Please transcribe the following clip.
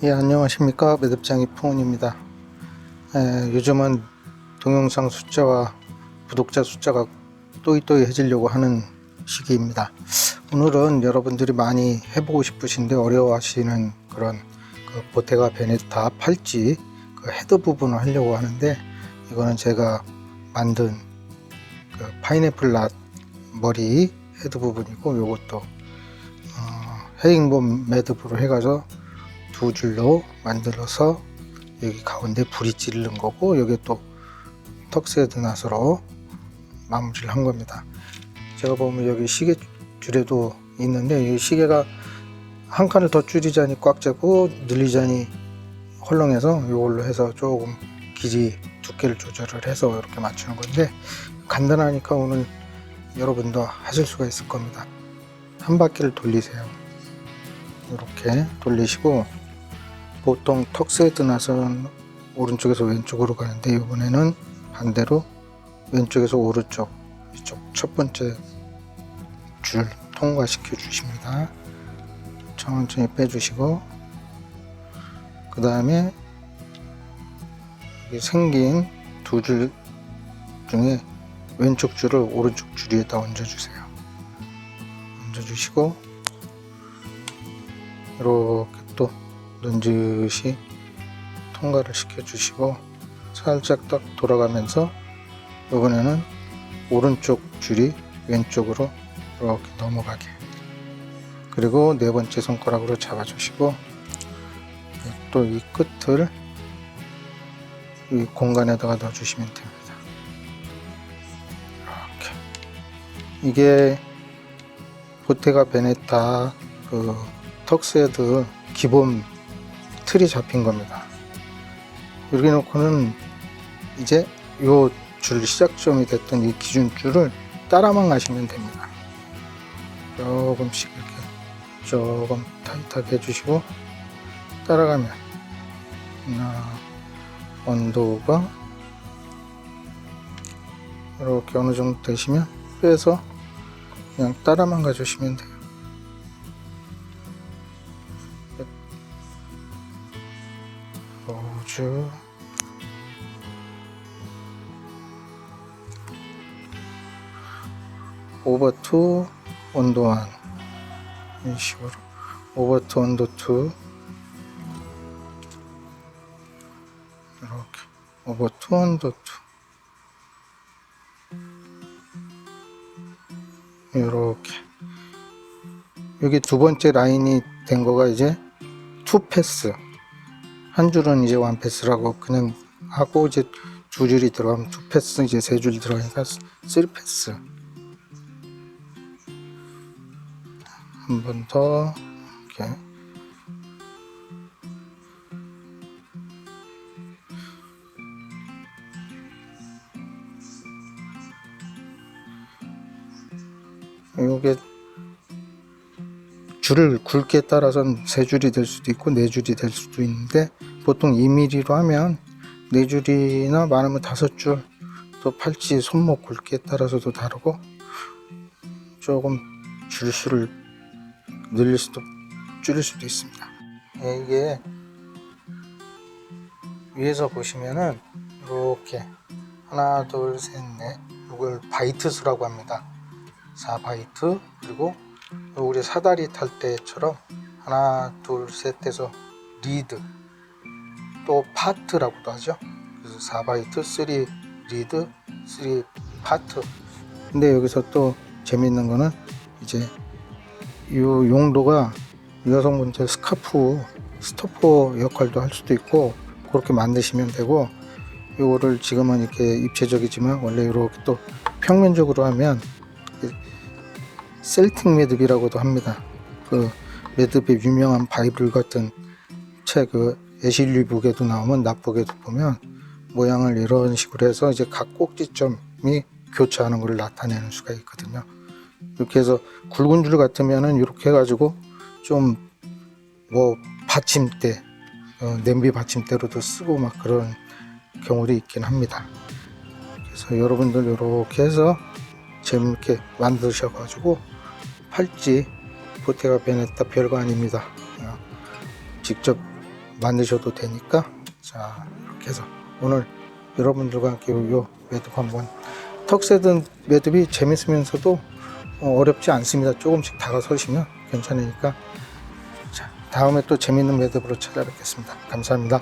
예, 안녕하십니까. 매듭장이 풍운입니다. 요즘은 동영상 숫자와 구독자 숫자가 또이또이해지려고 하는 시기입니다. 오늘은 여러분들이 많이 해보고 싶으신데 어려워하시는 그런 보테가 베네타 팔찌 헤드 부분을 하려고 하는데, 이거는 제가 만든 파인애플 낫 머리 헤드 부분이고, 요것도 헤링본 매듭으로 해가지고 두 줄로 만들어서 여기 가운데 불이 찌르는 거고, 여기 또 턱스헤드 낫으로 마무리를 한 겁니다. 제가 보면 여기 시계 줄에도 있는데, 이 시계가 한 칸을 더 줄이자니 꽉 잡고 늘리자니 헐렁해서 이걸로 해서 조금 길이 두께를 조절을 해서 이렇게 맞추는 건데, 간단하니까 오늘 여러분도 하실 수가 있을 겁니다. 한 바퀴를 돌리세요. 이렇게 돌리시고, 보통 턱스헤드 낫은 오른쪽에서 왼쪽으로 가는데, 이번에는 반대로 왼쪽에서 오른쪽, 이쪽 첫 번째 줄 통과시켜 주십니다. 천천히 빼주시고, 그 다음에 생긴 두 줄 중에 왼쪽 줄을 오른쪽 줄 위에다 얹어주세요. 얹어주시고, 이렇게 또 넌지시 통과를 시켜주시고, 살짝 딱 돌아가면서 이번에는 오른쪽 줄이 왼쪽으로 이렇게 넘어가게, 그리고 네 번째 손가락으로 잡아주시고, 또 이 끝을 이 공간에다가 넣어주시면 됩니다. 이렇게. 이게 보테가 베네타 턱스헤드 기본 틀이 잡힌 겁니다. 이렇게 놓고는 이제 요 줄 시작점이 됐던 이 기준줄을 따라만 가시면 됩니다. 조금씩 이렇게 조금 타이트하게 해주시고 따라가면 온도가 이렇게 어느 정도 되시면 빼서 그냥 따라만 가주시면 돼요. 로즈, 오버투, 온도 1, 이 식으로 오버투, 온도 2, 이렇게 오버투, 온도 2, 이렇게. 여기 두 번째 라인이 된 거가 이제 2패스, 한 줄은 이제 1패스라고 그냥 하고, 이제 두 줄이 들어가면 2패스, 이제 세 줄 들어가니까 3패스. 한 번 더 이렇게. 이게 줄을 굵기에 따라서는 세 줄이 될 수도 있고 네 줄이 될 수도 있는데, 보통 2mm로 하면 네 줄이나 많으면 5줄, 또 팔찌 손목 굵기에 따라서도 다르고, 조금 줄수를 늘릴 수도 줄일 수도 있습니다. 이게 위에서 보시면은 이렇게 하나 둘 셋 넷, 이걸 바이트 수라고 합니다. 4바이트. 그리고 우리 사다리 탈 때처럼 하나 둘 셋 해서 리드, 또 파트라고도 하죠. 그래서 4바이트, 3 리드, 3 파트. 근데 여기서 또 재밌는 거는 이제 이 용도가 여성분들 스카프, 스토퍼 역할도 할 수도 있고, 그렇게 만드시면 되고, 이거를 지금은 이렇게 입체적이지만 원래 이렇게 또 평면적으로 하면 셀틱 매듭이라고도 합니다. 그 매듭의 유명한 바이블 같은 책, 애슐리 북에도 나오면, 납북에도 보면 모양을 이런 식으로 해서 이제 각 꼭지점이 교차하는 걸 나타내는 수가 있거든요. 이렇게 해서 굵은 줄 같으면은 이렇게 해가지고 좀 뭐 받침대, 냄비 받침대로도 쓰고 막 그런 경우도 있긴 합니다. 그래서 여러분들 이렇게 해서 재밌게 만드셔가지고 팔찌 보테가 베네타 별거 아닙니다. 직접 만드셔도 되니까, 자 이렇게 해서 오늘 여러분들과 함께 요 매듭 한번, 턱세든 매듭이 재밌으면서도 어렵지 않습니다. 조금씩 다가서시면 괜찮으니까. 자, 다음에 또 재밌는 매듭으로 찾아뵙겠습니다. 감사합니다.